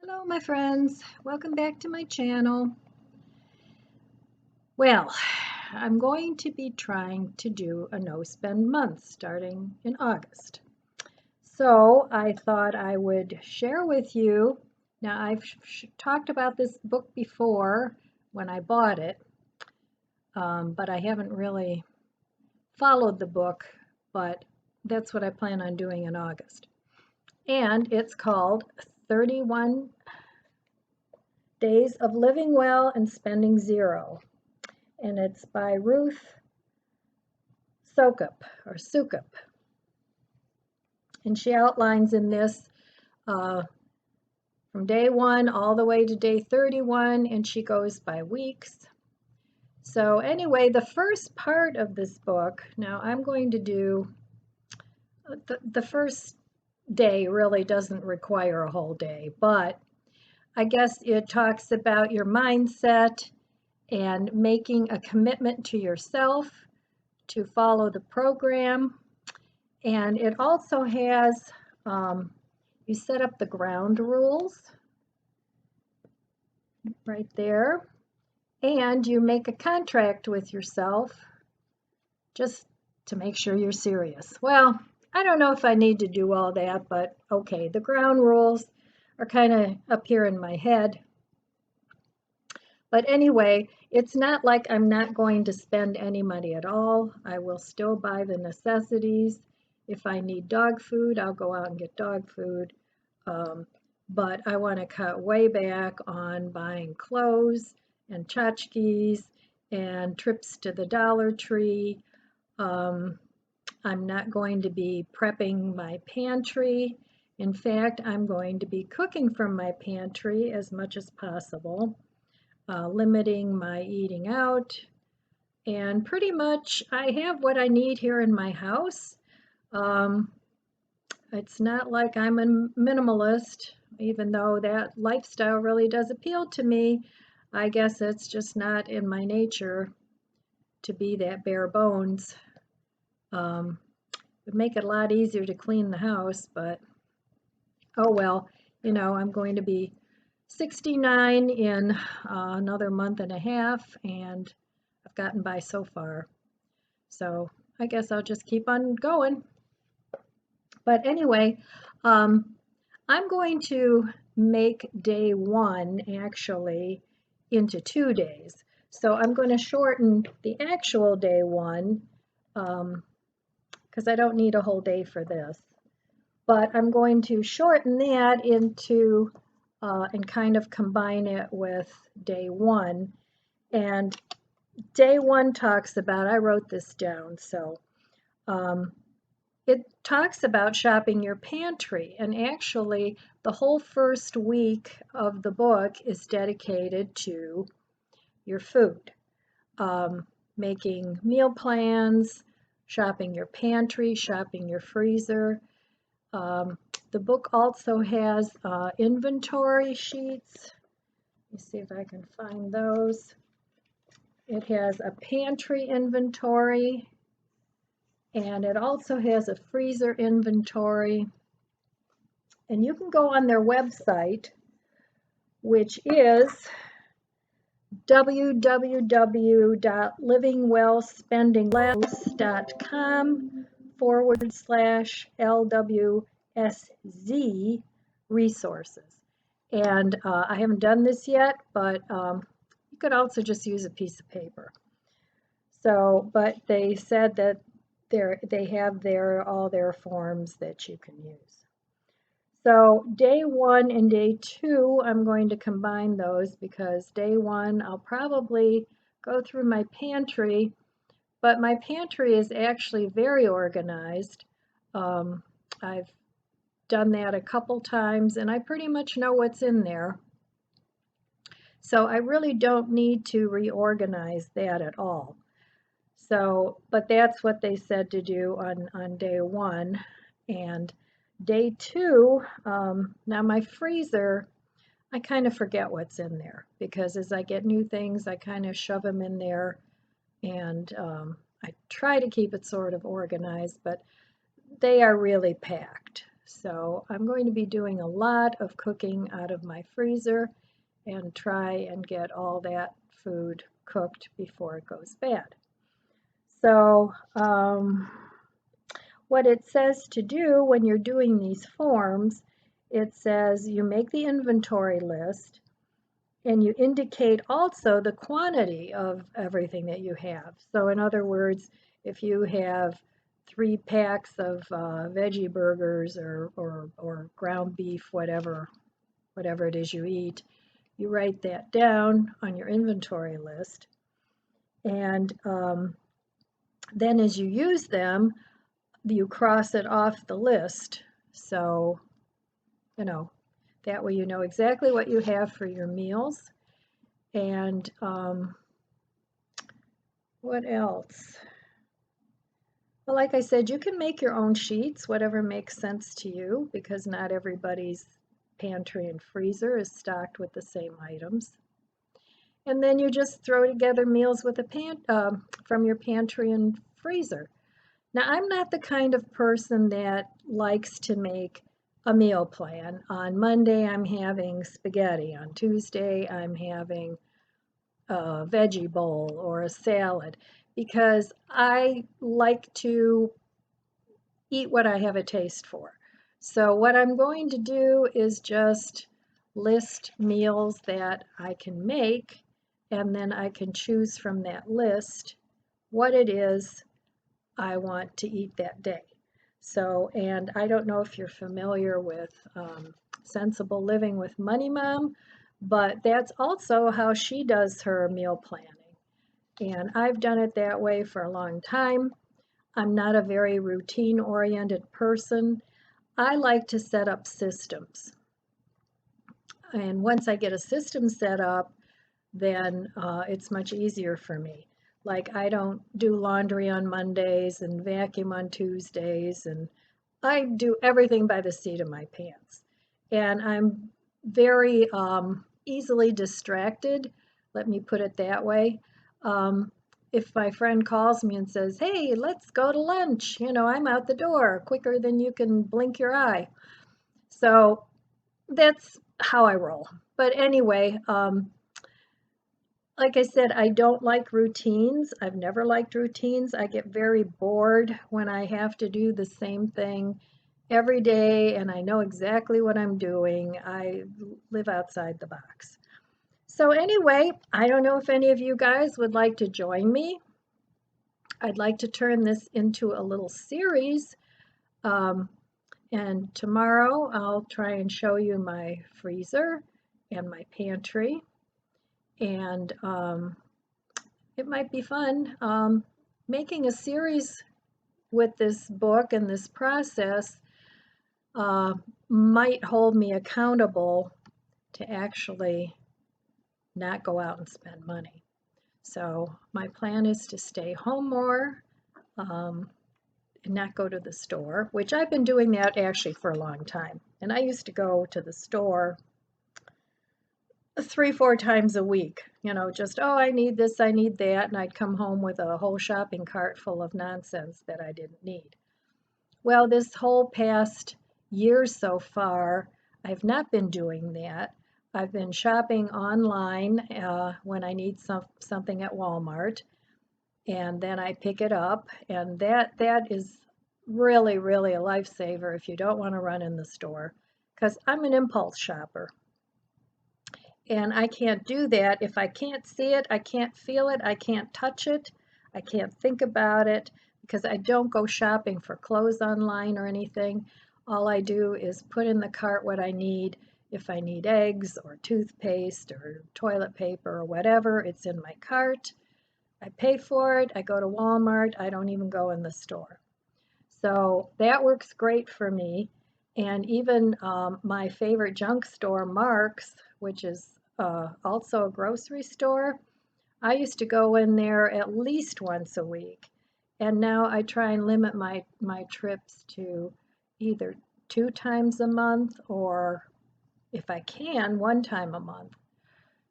Hello my friends, welcome back to my channel. Well, I'm going to be trying to do a no spend month starting in August. So I thought I would share with you. Now I've talked about this book before when I bought it, but I haven't really followed the book, but that's what I plan on doing in August. And it's called 31 Days of Living Well and Spending Zero. And it's by Ruth Soukup. And she outlines in this from day 1 all the way to day 31, and she goes by weeks. So anyway, the first part of this book, now I'm going to do, the first day really doesn't require a whole day, but I guess it talks about your mindset and making a commitment to yourself to follow the program. And it also has, you set up the ground rules right there, and you make a contract with yourself just to make sure you're serious. Well, I don't know if I need to do all that, but okay, the ground rules are kind of up here in my head. But anyway, it's not like I'm not going to spend any money at all. I will still buy the necessities. If I need dog food, I'll go out and get dog food. But I want to cut way back on buying clothes and tchotchkes and trips to the Dollar Tree. I'm not going to be prepping my pantry. In fact, I'm going to be cooking from my pantry as much as possible. Limiting my eating out, and pretty much I have what I need here in my house. It's not like I'm a minimalist, even though that lifestyle really does appeal to me. I guess it's just not in my nature to be that bare bones. It would make it a lot easier to clean the house, but oh well, I'm going to be 69 in another month and a half, and I've gotten by so far. So I guess I'll just keep on going. But anyway, I'm going to make day 1 actually into 2 days. So I'm going to shorten the actual day 1 because I don't need a whole day for this. But I'm going to shorten that into and kind of combine it with day 1. And day 1 talks about, I wrote this down, so it talks about shopping your pantry. And actually, the whole first week of the book is dedicated to your food. Making meal plans, shopping your pantry, shopping your freezer. The book also has inventory sheets. Let me see if I can find those. It has a pantry inventory, and it also has a freezer inventory. And you can go on their website, which is www.livingwellspendingless.com/LWSZ resources. And I haven't done this yet, but you could also just use a piece of paper. So, but they said that they have all their forms that you can use. So day 1 and day 2, I'm going to combine those because day 1 I'll probably go through my pantry, but my pantry is actually very organized. I've done that a couple times and I pretty much know what's in there. So I really don't need to reorganize that at all. So, but that's what they said to do on day 1. And day 2, now my freezer, I kind of forget what's in there because as I get new things, I kind of shove them in there, and I try to keep it sort of organized, but they are really packed. So I'm going to be doing a lot of cooking out of my freezer and try and get all that food cooked before it goes bad. So what it says to do when you're doing these forms, it says you make the inventory list and you indicate also the quantity of everything that you have. So in other words, if you have 3 packs of veggie burgers or ground beef, whatever it is you eat, you write that down on your inventory list. And then as you use them, you cross it off the list. So, that way you know exactly what you have for your meals. And what else? Well, like I said, you can make your own sheets, whatever makes sense to you, because not everybody's pantry and freezer is stocked with the same items. And then you just throw together meals with from your pantry and freezer. Now, I'm not the kind of person that likes to make a meal plan. On Monday, I'm having spaghetti. On Tuesday, I'm having a veggie bowl or a salad because I like to eat what I have a taste for. So what I'm going to do is just list meals that I can make, and then I can choose from that list what it is I want to eat that day. So, and I don't know if you're familiar with Sensible Living with Money Mom, but that's also how she does her meal planning. And I've done it that way for a long time. I'm not a very routine-oriented person. I like to set up systems. And once I get a system set up, then it's much easier for me. Like I don't do laundry on Mondays and vacuum on Tuesdays, and I do everything by the seat of my pants. And I'm very easily distracted, let me put it that way. If my friend calls me and says, hey, let's go to lunch, I'm out the door quicker than you can blink your eye. So that's how I roll. But anyway, like I said, I don't like routines. I've never liked routines. I get very bored when I have to do the same thing every day and I know exactly what I'm doing. I live outside the box. So anyway, I don't know if any of you guys would like to join me. I'd like to turn this into a little series. And tomorrow I'll try and show you my freezer and my pantry. And it might be fun making a series with this book and this process might hold me accountable to actually not go out and spend money. So my plan is to stay home more and not go to the store, which I've been doing that actually for a long time. And I used to go to the store 3-4 times a week, just, oh, I need this, I need that, and I'd come home with a whole shopping cart full of nonsense that I didn't need. Well, this whole past year so far, I've not been doing that. I've been shopping online when I need something at Walmart, and then I pick it up, and that is really, really a lifesaver if you don't want to run in the store, because I'm an impulse shopper. And I can't do that if I can't see it, I can't feel it, I can't touch it, I can't think about it, because I don't go shopping for clothes online or anything. All I do is put in the cart what I need. If I need eggs or toothpaste or toilet paper or whatever, it's in my cart. I pay for it, I go to Walmart, I don't even go in the store. So that works great for me. And even my favorite junk store, Mark's, which is also a grocery store, I used to go in there at least once a week. And now I try and limit my trips to either 2 times a month or, if I can, 1 time a month.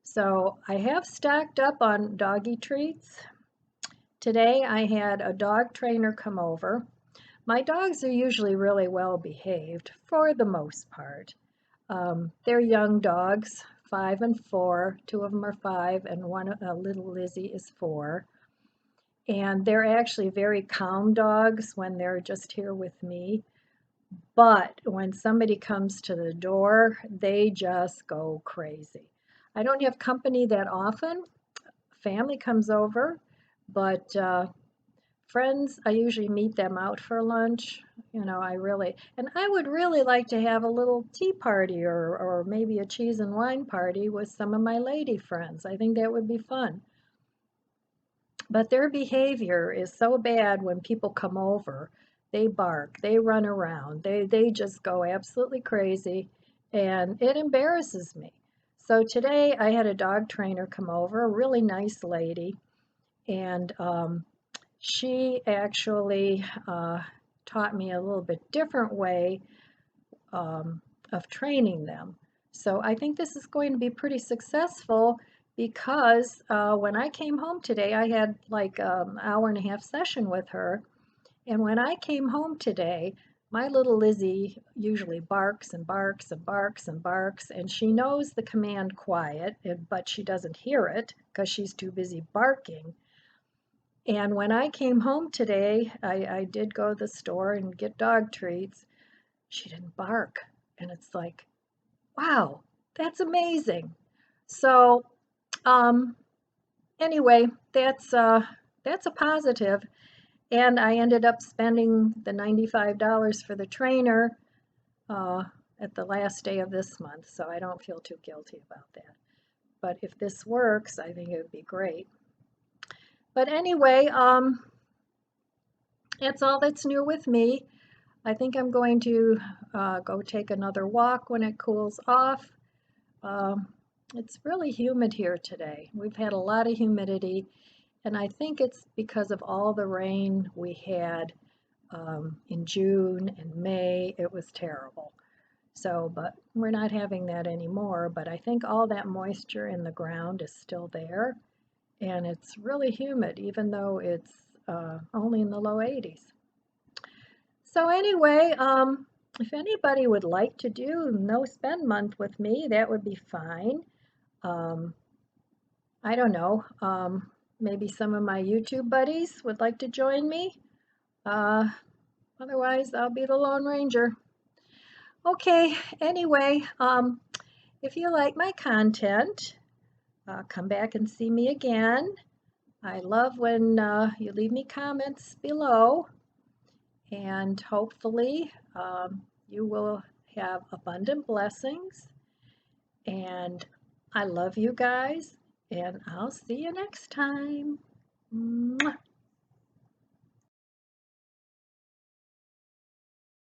So I have stocked up on doggy treats. Today I had a dog trainer come over. My dogs are usually really well behaved for the most part. They're young dogs, 5 and 4. Two of them are 5, and little Lizzie is 4. And they're actually very calm dogs when they're just here with me. But when somebody comes to the door, they just go crazy. I don't have company that often. Family comes over, but friends, I usually meet them out for lunch. And I would really like to have a little tea party or maybe a cheese and wine party with some of my lady friends. I think that would be fun. But their behavior is so bad when people come over. They bark, they run around, they just go absolutely crazy, and it embarrasses me. So today I had a dog trainer come over, a really nice lady, and she actually taught me a little bit different way um, of training them. So I think this is going to be pretty successful because when I came home today, I had like an hour and a half session with her. And when I came home today, my little Lizzie usually barks and barks and barks and barks, and she knows the command quiet, but she doesn't hear it because she's too busy barking. And when I came home today, I did go to the store and get dog treats. She didn't bark. And it's like, wow, that's amazing. So, um, anyway, that's a positive. And I ended up spending the $95 for the trainer uh, at the last day of this month, so I don't feel too guilty about that. But if this works, I think it would be great. But anyway, that's all that's new with me. I think I'm going to go take another walk when it cools off. Um, it's really humid here today. We've had a lot of humidity, and I think it's because of all the rain we had in June and May. It was terrible. So, but we're not having that anymore. But I think all that moisture in the ground is still there, and it's really humid, even though it's only in the low 80s. So anyway, if anybody would like to do no spend month with me, that would be fine. Um, I don't know. Maybe some of my YouTube buddies would like to join me. Uh, Otherwise, I'll be the Lone Ranger. Okay, anyway, if you like my content, come back and see me again. I love when you leave me comments below, and hopefully you will have abundant blessings. And I love you guys, and I'll see you next time. Mwah.